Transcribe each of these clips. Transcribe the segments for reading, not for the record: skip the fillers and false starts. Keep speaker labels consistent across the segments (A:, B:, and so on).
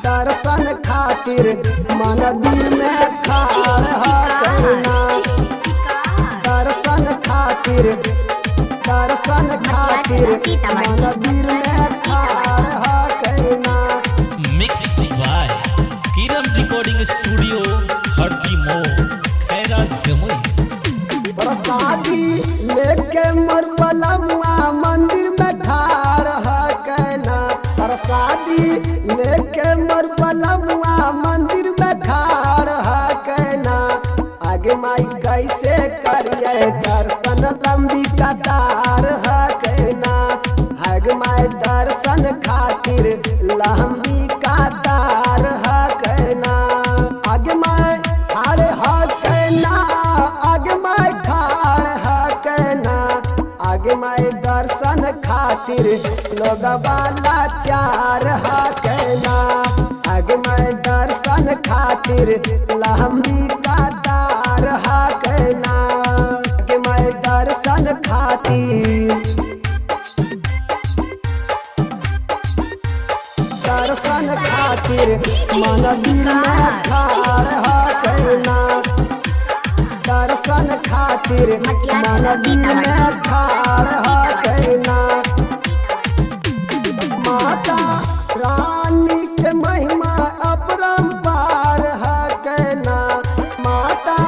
A: दर्शन खातिर मंदिर में खाड़ करना। दर्शन खातिर मंदिर में खाड़ करना।
B: Mix by Kiran recording studio हरदी मो खैरा जमुई।
A: प्रसादी लेके मोर पलमुआ मंदिर में खाड़ करना। प्रसादी लेके मोर पलमुआ मंदिर में खाड़ करना। आगे माई कैसे करिए दर्शन लंबी कतार करना। आगे माई दर्शन खातिर लंबी कतार करना। आगे माई खाड़ करना। आगे माई खाड़ करना। आगे माई दर्शन खातिर लोग वाला चार कहना। आगे माई दर्शन खातिर लंबी कतार कहना। आगे माई दर्शन खातिर मंदिर में खाड़ करना। दर्शन खातिर मंदिर में खाड़ करना। माता रानी के महिमा अपरंपार कहना। माता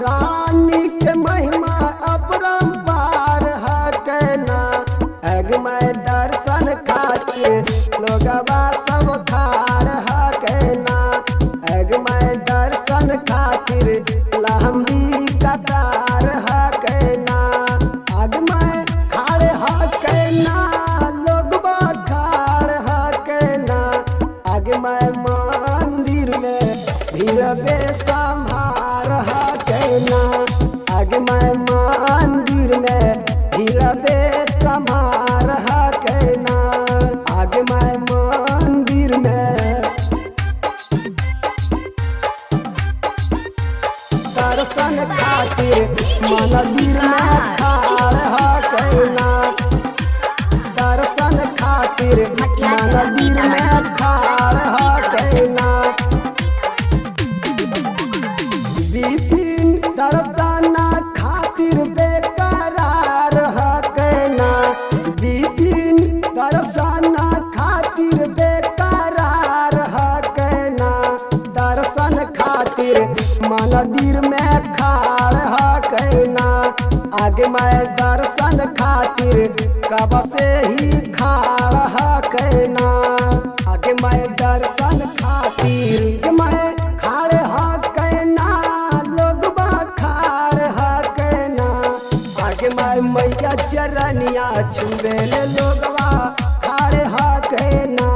A: रानी के महिमा अपरंपार कहना। अग मैं दर्शन खातिर लोगवा सब खाड़ कहना। अग मैं दर्शन खातिर लंबी कतार कहना। अग मैं खाड़ कहना। लोगवा खाड़ कहना। अग मैं मंदिर में भीड़ बेसम्हार कहना। अग मैं मंदिर में भीड़ बेसम्हार कहना। आग मैं मंदिर में दर्शन खातिर मंदिर में खाड़ करना। दर्शन खातिर मंदिर में खाड़ करना। विपिन दर्शन खातिर बेकरार कहना। विपिन दर्शन खातिर बेकरार कहना। दर्शन खातिर मंदिर में खाड़ कहना। आगे मैं दर्शन खातिर कब से ही खाड़ कहना। आगे मैं दर्शन खातिर मैं खाड़ कहना। लोगवा खाड़ कहना। आगे मैं मैया चरनिया छुबे लोगवा खाड़ कहना।